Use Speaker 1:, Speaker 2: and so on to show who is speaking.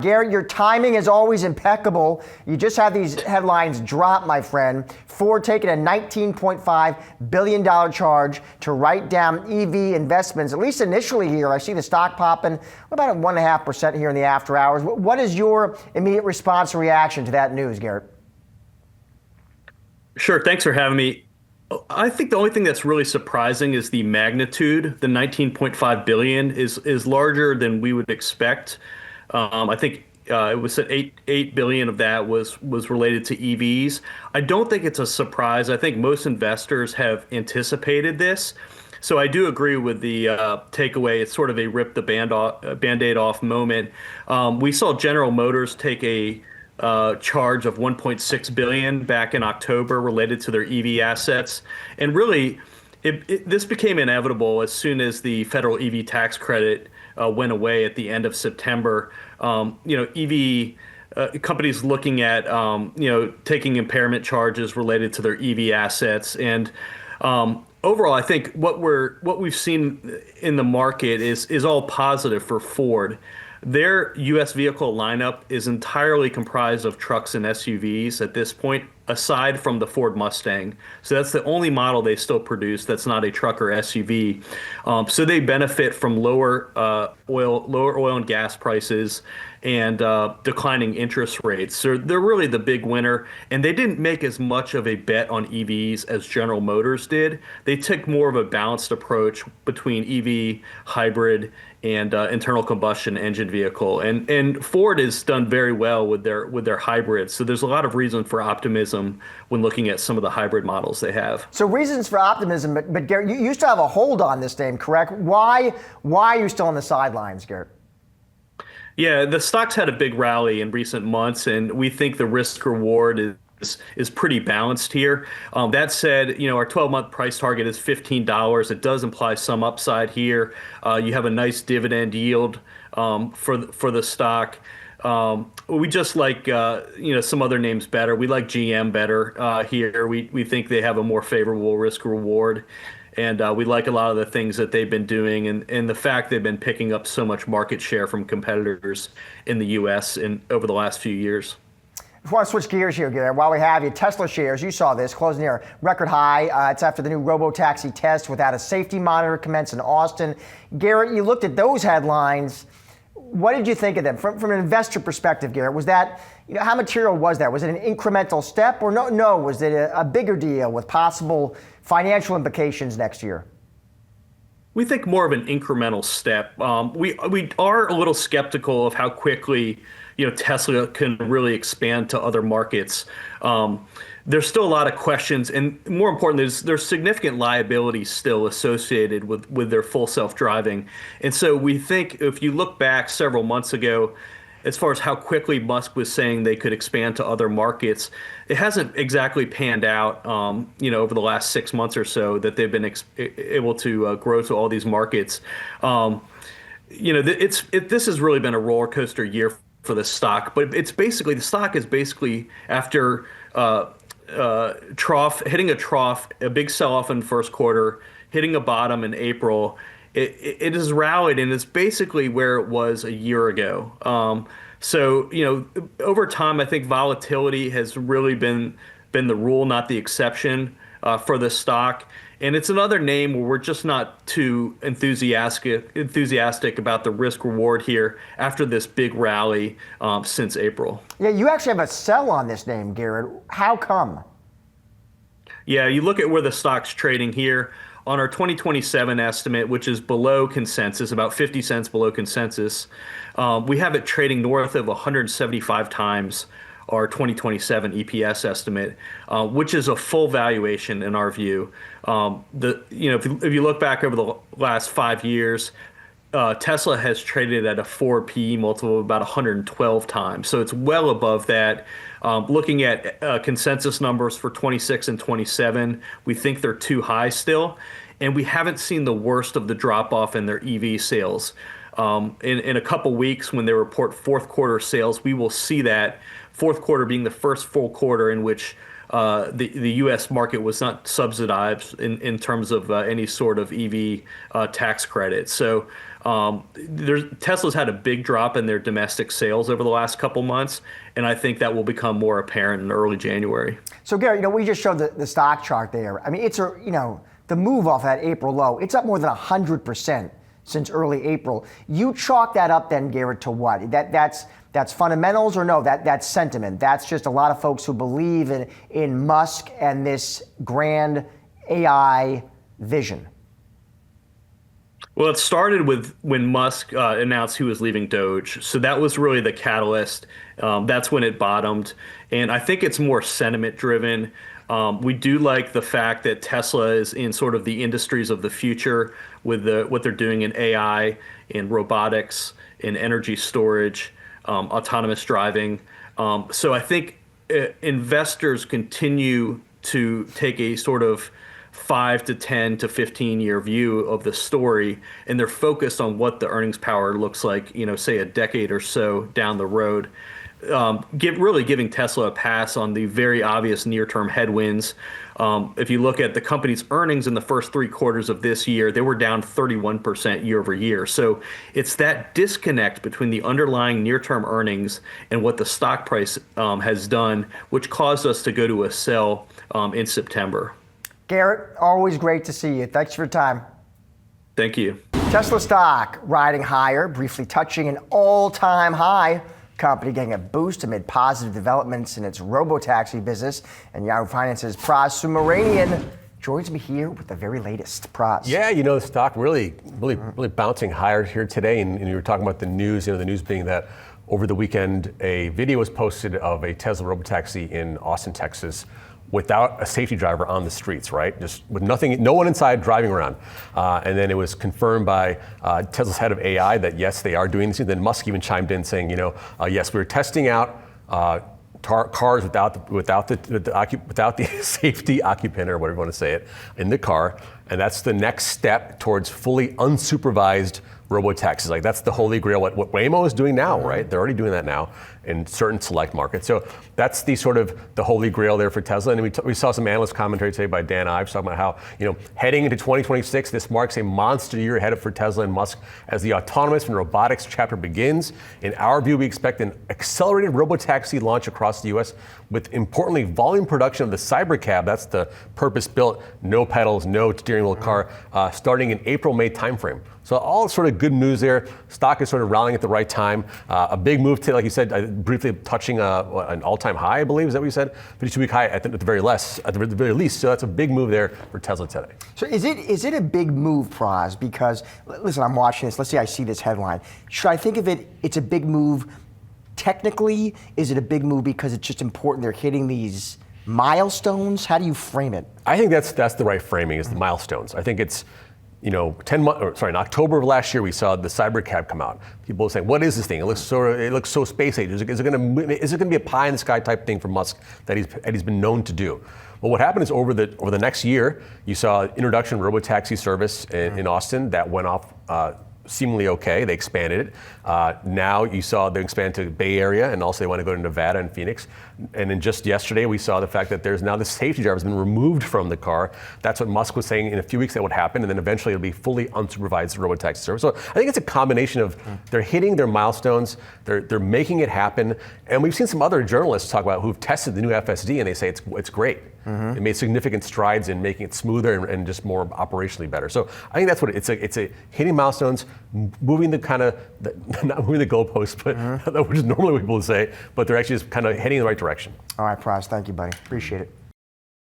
Speaker 1: Garrett, your timing is always impeccable. You just had these headlines drop, my friend. Ford taking a $19.5 billion charge to write down EV investments, at least initially here. I see the stock popping about 1.5% here in the after hours. What is your immediate response or reaction to that news, Garrett?
Speaker 2: Sure. Thanks for having me. I think the only thing that's really surprising is the magnitude. The 19.5 billion is larger than we would expect. I think it was said 8 billion of that was related to EVs. I don't think it's a surprise. I think most investors have anticipated this. So I do agree with the takeaway. It's sort of a rip the Band-Aid off moment. We saw General Motors take a charge of 1.6 billion back in October related to their EV assets, and really, this became inevitable as soon as the federal EV tax credit went away at the end of September. EV companies looking at taking impairment charges related to their EV assets, and overall, I think what we've seen in the market is all positive for Ford. Their U.S. vehicle lineup is entirely comprised of trucks and SUVs at this point, aside from the Ford Mustang. So that's the only model they still produce that's not a truck or SUV. So they benefit from lower oil and gas prices and declining interest rates. So they're really the big winner. And they didn't make as much of a bet on EVs as General Motors did. They took more of a balanced approach between EV, hybrid, and internal combustion engine vehicle. And Ford has done very well with their hybrids. So there's a lot of reason for optimism when looking at some of the hybrid models they have.
Speaker 1: So reasons for optimism, but Garrett, you used to have a hold on this name, correct? Why are you still on the sidelines, Garrett?
Speaker 2: Yeah, the stock's had a big rally in recent months, and we think the risk reward is pretty balanced here. That said, our 12-month price target is $15. It does imply some upside here. You have a nice dividend yield for the stock. We just like some other names better. We like GM better here. We think they have a more favorable risk reward. And we like a lot of the things that they've been doing, and the fact they've been picking up so much market share from competitors in the U.S. over the last few years.
Speaker 1: I want to switch gears here, Garrett. While we have you, Tesla shares, you saw this, closing near record high. It's after the new robo-taxi test without a safety monitor commenced in Austin. Garrett, you looked at those headlines. What did you think of them? From an investor perspective, Garrett, was that, how material was that? Was it an incremental step or no? Was it a bigger deal with possible financial implications next year?
Speaker 2: We think more of an incremental step. We are a little skeptical of how quickly Tesla can really expand to other markets. There's still a lot of questions, and more importantly, there's significant liability still associated with their full self-driving. And so we think if you look back several months ago, as far as how quickly Musk was saying they could expand to other markets, it hasn't exactly panned out, over the last 6 months or so that they've been able to grow to all these markets. This has really been a roller coaster year for the stock, but the stock is basically after hitting a trough, a big sell-off in the first quarter, hitting a bottom in April. It has rallied, and it's basically where it was a year ago. Over time, I think volatility has really been the rule, not the exception, for the stock. And it's another name where we're just not too enthusiastic about the risk reward here after this big rally since April.
Speaker 1: Yeah, you actually have a sell on this name, Garrett. How come?
Speaker 2: Yeah, you look at where the stock's trading here. On our 2027 estimate, which is below consensus, about 50 cents below consensus, we have it trading north of 175 times our 2027 EPS estimate, which is a full valuation in our view. If you look back over the last 5 years, Tesla has traded at a 4 PE multiple of about 112 times. So it's well above that. Looking at consensus numbers for 26 and 27, we think they're too high still. And we haven't seen the worst of the drop off in their EV sales. In a couple weeks, when they report fourth quarter sales, we will see that fourth quarter being the first full quarter in which the U.S. market was not subsidized in terms of any sort of EV tax credit. So Tesla's had a big drop in their domestic sales over the last couple months, and I think that will become more apparent in early January.
Speaker 1: So Gary, we just showed the stock chart there. I mean, it's the move off that April low. It's up more than 100% since early April. You chalk that up then, Garrett, to what? That's fundamentals, or no? That's sentiment. That's just a lot of folks who believe in Musk and this grand AI vision.
Speaker 2: Well, it started with when Musk announced he was leaving Doge. So that was really the catalyst. That's when it bottomed. And I think it's more sentiment driven. We do like the fact that Tesla is in sort of the industries of the future with what they're doing in AI, in robotics, in energy storage, autonomous driving. So I think investors continue to take a sort of 5 to 10 to 15-year view of the story, and they're focused on what the earnings power looks like, say a decade or so down the road. Really giving Tesla a pass on the very obvious near-term headwinds. If you look at the company's earnings in the first 3 quarters of this year, they were down 31% year over year. So it's that disconnect between the underlying near-term earnings and what the stock price has done, which caused us to go to a sell in September.
Speaker 1: Garrett, always great to see you. Thanks for your time.
Speaker 2: Thank you.
Speaker 1: Tesla stock riding higher, briefly touching an all-time high. Company getting a boost amid positive developments in its robo-taxi business. And Yahoo Finance's Pras Subramanian joins me here with the very latest. Pras.
Speaker 3: Yeah, the stock really bouncing higher here today. And you were talking about the news, the news being that over the weekend, a video was posted of a Tesla robo-taxi in Austin, Texas, without a safety driver on the streets, right? Just with nothing, no one inside driving around. And then it was confirmed by Tesla's head of AI that yes, they are doing this. Then Musk even chimed in saying, yes, we're testing out cars without the safety occupant, or whatever you want to say it, in the car. And that's the next step towards fully unsupervised robo-taxis. Like that's the holy grail, what Waymo is doing now, right? They're already doing that now in certain select markets. So that's the sort of the holy grail there for Tesla. And we saw some analyst commentary today by Dan Ives talking about how, heading into 2026, this marks a monster year ahead for Tesla and Musk as the autonomous and robotics chapter begins. In our view, we expect an accelerated robo-taxi launch across the US with, importantly, volume production of the Cybercab. That's the purpose-built, no pedals, no steering wheel car, starting in April-May timeframe. So all sort of good news there. Stock is sort of rallying at the right time. A big move today, like you said, briefly touching an all-time high, I believe, is that what you said? 52-week high at the very least. So that's a big move there for Tesla today.
Speaker 1: So is it a big move, Pras? Because listen, I'm watching this. Let's say I see this headline. Should I think of it's a big move technically? Is it a big move because it's just important they're hitting these milestones? How do you frame it? I
Speaker 3: think that's the right framing, is the milestones. I think it's, in October of last year, we saw the Cybercab come out. People were saying, "What is this thing? It looks so space age. Is it going to be a pie in the sky type thing for Musk that he's been known to do?" Well, what happened is over the next year, you saw introduction of robo-taxi service in Austin that went off seemingly okay. They expanded it. Now you saw they expand to the Bay Area, and also they want to go to Nevada and Phoenix. And then just yesterday, we saw the fact that there's now the safety driver has been removed from the car. That's what Musk was saying in a few weeks that would happen, and then eventually it'll be fully unsupervised robo-taxi service. So I think it's a combination of they're hitting their milestones, they're making it happen, and we've seen some other journalists talk about who've tested the new FSD, and they say it's great. It made significant strides in making it smoother and just more operationally better. So I think that's what it's a hitting milestones, moving not moving the goalposts, but which is normally what people would say, but they're actually just kind of heading in the right direction.
Speaker 1: All right, Pras, thank you, buddy. Appreciate it.